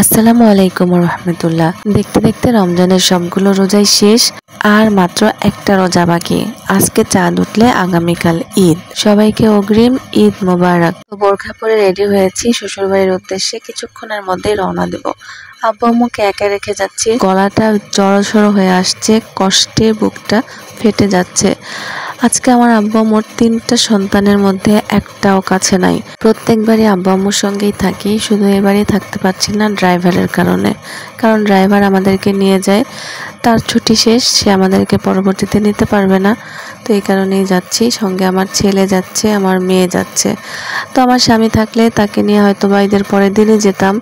আসসালামু আলাইকুম রহমতুল্লাহ। দেখতে দেখতে রমজানের সবগুলো রোজাই শেষ, আর মাত্র একটা রোজা বাকি। আজকে চাঁদ উঠলে আগামীকাল ঈদ। সবাইকে অগ্রিম ঈদ মোবারক। বোরখা পরে রেডি হয়েছি শ্বশুরবাড়ির উদ্দেশ্যে। কিছুক্ষণের মধ্যেই রওনা দেব। আব্বু আম্মুকে একা রেখে যাচ্ছি। গলাটা জড়সড় হয়ে আসছে, কষ্টে বুকটা ফেটে যাচ্ছে। আজকে আমার আব্বু আম্মুর 3টা সন্তানের মধ্যে একটাও কাছে নাই। প্রত্যেকবারই আব্বু আম্মুর সঙ্গেই থাকি, শুধু এবারই থাকতে পারছি না ড্রাইভারের কারণে। কারণ ড্রাইভার আমাদেরকে নিয়ে যায়, তার ছুটি শেষ, সে আমাদেরকে পরবর্তীতে নিতে পারবে না। তো এই কারণেই যাচ্ছি। সঙ্গে আমার ছেলে যাচ্ছে, আমার মেয়ে যাচ্ছে। তো আমার স্বামী থাকলে তাকে নিয়ে হয়তো বা ঈদের পরের দিনই যেতাম।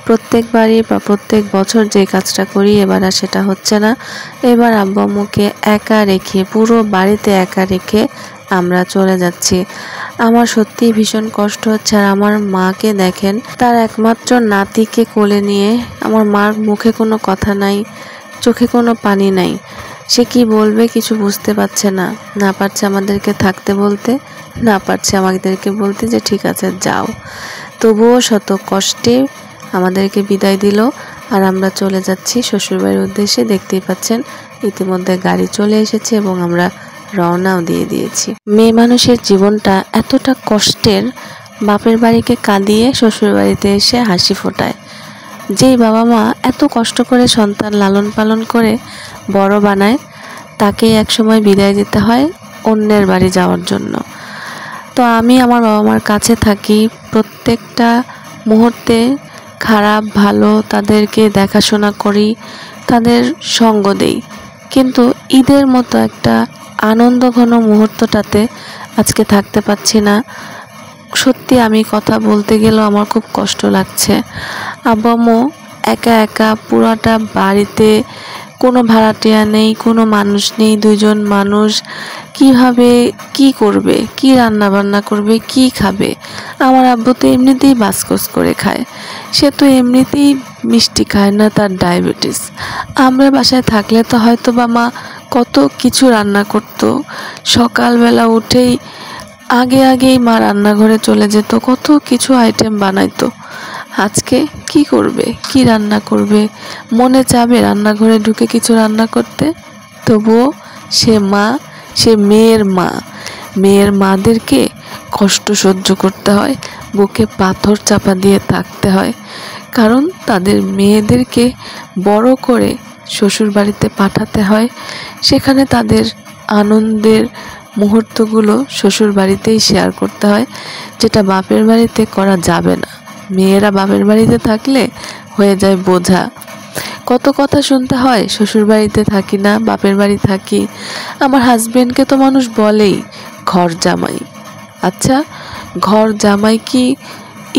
প্রত্যেকবারই বা প্রত্যেক বছর যে কাজটা করি, এবার আর সেটা হচ্ছে না। এবার আব্বু আম্মুকে একা রেখে, পুরো বাড়িতে একা রেখে আমরা চলে যাচ্ছি। আমার সত্যিই ভীষণ কষ্ট হচ্ছে। আর আমার মাকে দেখেন, তার একমাত্র নাতিকে কোলে নিয়ে আমার মার মুখে কোনো কথা নাই, চোখে কোনো পানি নাই। সে কি বলবে কিছু বুঝতে পারছে না। না পারছে আমাদেরকে থাকতে বলতে, না পারছে আমাদেরকে বলতে যে ঠিক আছে যাও। তবুও শত কষ্টে আমাদেরকে বিদায় দিল। আর আমরা চলে যাচ্ছি শ্বশুরবাড়ির উদ্দেশ্যে। দেখতেই পাচ্ছেন ইতিমধ্যে গাড়ি চলে এসেছে এবং আমরা রওনাও দিয়ে দিয়েছি। মেয়ে মানুষের জীবনটা এতটা কষ্টের, বাপের বাড়িকে কাঁদিয়ে শ্বশুর বাড়িতে এসে হাসি ফোটায়। যেই বাবা মা এত কষ্ট করে সন্তান লালন পালন করে বড় বানায়, তাকেই একসময় বিদায় দিতে হয় অন্যের বাড়ি যাওয়ার জন্য। তো আমি আমার বাবা মার কাছে থাকি, প্রত্যেকটা মুহূর্তে খারাপ ভালো তাদেরকে দেখাশোনা করি, তাদের সঙ্গ দেই। কিন্তু ঈদের মতো একটা আনন্দঘন মুহূর্তটাতে আজকে থাকতে পারছি না। সত্যি আমি কথা বলতে গেলেও আমার খুব কষ্ট লাগছে। আব্বু আম্মু একা একা পুরাটা বাড়িতে, কোনো ভাড়াটিয়া নেই, কোনো মানুষ নেই, 2জন মানুষ কিভাবে কি করবে, কি রান্না বান্না করবে, কি খাবে। আমার আব্বু তো এমনিতেই বাসকস করে খায়, সে তো এমনিতেই মিষ্টি খায় না, তার ডায়াবেটিস। আমরা বাসায় থাকলে তো হয়তো বা মা কত কিছু রান্না করতো। সকালবেলা উঠেই আগেই মা রান্নাঘরে চলে যেত, কত কিছু আইটেম বানাইতো। আজকে কি করবে, কি রান্না করবে, মনে চাবে রান্নাঘরে ঢুকে কিছু রান্না করতে? তবুও সে মা, সে মেয়ের মাদেরকে কষ্ট সহ্য করতে হয়, বুকে পাথর চাপা দিয়ে থাকতে হয়। কারণ তাদের মেয়েদেরকে বড় করে শ্বশুর বাড়িতে পাঠাতে হয়। সেখানে তাদের আনন্দের মুহূর্তগুলো শ্বশুর বাড়িতেই শেয়ার করতে হয়, যেটা বাপের বাড়িতে করা যাবে না। মেয়েরা বাপের বাড়িতে থাকলে হয়ে যায় বোঝা। কত কথা শুনতে হয়, শ্বশুর বাড়িতে থাকি না, বাপের বাড়ি থাকি। আমার হাজবেন্ডকে তো মানুষ বলেই ঘর জামাই। আচ্ছা, ঘর জামাই কি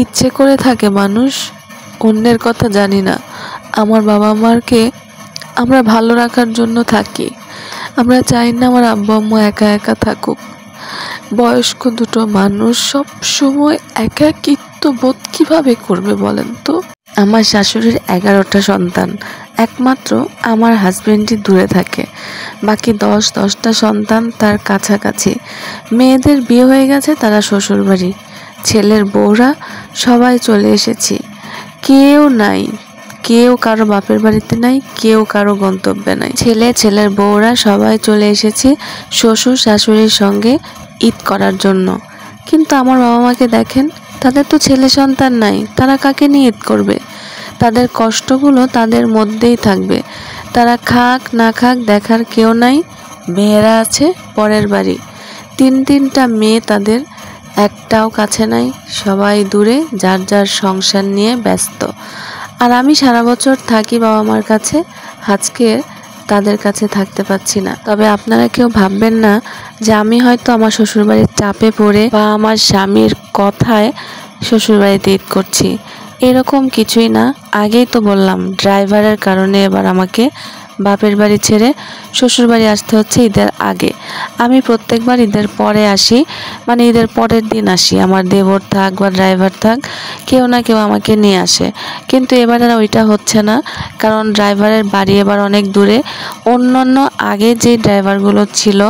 ইচ্ছে করে থাকে মানুষ? অন্যের কথা জানি না। আমার বাবা মাকে আমরা ভালো রাখার জন্য থাকি। আমরা চাই না আমার আব্বু আম্মু একা একা থাকুক। বয়স্ক দুটো মানুষ সব সময় একাকিত্ব বোধ কিভাবে করবে বলেন তো? আমার শাশুড়ির 11টা সন্তান, একমাত্র আমার হাজবেন্ডই দূরে থাকে। বাকি 10টা সন্তান তার কাছাকাছি। মেয়েদের বিয়ে হয়ে গেছে, তারা শ্বশুর বাড়ি। ছেলের বউরা সবাই চলে এসেছি। কেউ নাই, কেউ কারো বাপের বাড়িতে নাই, কেউ কারো গন্তব্যে নাই। ছেলের বউরা সবাই চলে এসেছে শ্বশুর শাশুড়ির সঙ্গে ঈদ করার জন্য। কিন্তু আমার বাবা মাকে দেখেন, তাদের তো ছেলে সন্তান নাই, তারা কাকে নিয়ে ঈদ করবে? তাদের কষ্টগুলো তাদের মধ্যেই থাকবে। তারা খাক না খাক দেখার কেউ নাই। মেয়েরা আছে পরের বাড়ি, 3টা মেয়ে তাদের, একটাও কাছে নাই। সবাই দূরে, যার যার সংসার নিয়ে ব্যস্ত। আর আমি সারা বছর থাকি বাবা মার কাছে, আজকে তাদের কাছে থাকতে পারছি না। তবে আপনারা কেউ ভাববেন না যে আমি হয়তো আমার শ্বশুরবাড়ির চাপে পড়ে বা আমার স্বামীর কথায় শ্বশুরবাড়িতে ঈদ করছি, এরকম কিছুই না। আগেই তো বললাম ড্রাইভারের কারণে এবার আমাকে বাপের বাড়ি ছেড়ে শ্বশুর বাড়ি আসতে হচ্ছে ঈদের আগে। আমি প্রত্যেকবার ঈদের পরে আসি, মানে ঈদের পরের দিন আসি। আমার দেবর থাক বা ড্রাইভার থাক, কেউ না কেউ আমাকে নিয়ে আসে। কিন্তু এবার আর ওইটা হচ্ছে না, কারণ ড্রাইভারের বাড়ি এবার অনেক দূরে। অন্যান্য আগে যে ড্রাইভারগুলো ছিল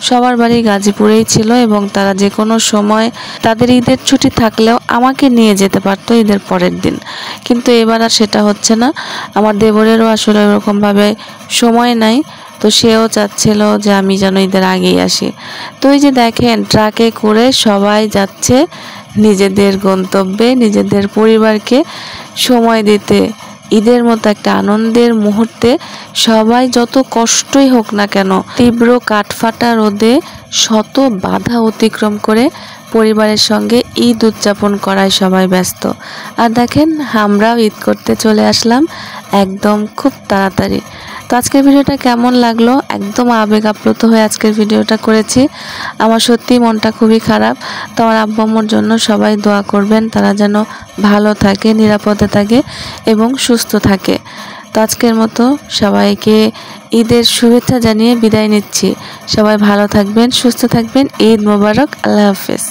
সবার বাড়ি গাজীপুরেই ছিল এবং তারা যে কোনো সময় তাদের ঈদের ছুটি থাকলেও আমাকে নিয়ে যেতে পারতো ঈদের পরের দিন। কিন্তু এবার আর সেটা হচ্ছে না। আমার দেবরেরও আসলে ওরকমভাবে সময় নাই, তো সেও চাচ্ছিল যে আমি যেন ঈদের আগেই আসি। তো এই যে দেখেন, ট্রাকে করে সবাই যাচ্ছে নিজেদের গন্তব্যে, নিজেদের পরিবারকে সময় দিতে। ঈদের মতো একটা আনন্দের মুহূর্তে সবাই যত কষ্টই হোক না কেন, তীব্র কাঠফাটা রোদে শত বাধা অতিক্রম করে পরিবারের সঙ্গে ঈদ উদযাপন করায় সবাই ব্যস্ত। আর দেখেন, আমরাও ঈদ করতে চলে আসলাম একদম খুব তাড়াতাড়ি। তো আজকের ভিডিওটা কেমন লাগলো, একদম আবেগ আপ্লুত হয়ে আজকের ভিডিওটা করেছি। আমার সত্যি মনটা খুবই খারাপ। তো আমার আব্বু আম্মুর জন্য সবাই দোয়া করবেন, তারা যেন ভালো থাকে, নিরাপদে থাকে এবং সুস্থ থাকে। তো আজকের মতো সবাইকে ঈদের শুভেচ্ছা জানিয়ে বিদায় নিচ্ছি। সবাই ভালো থাকবেন, সুস্থ থাকবেন। ঈদ মোবারক। আল্লাহ হাফেজ।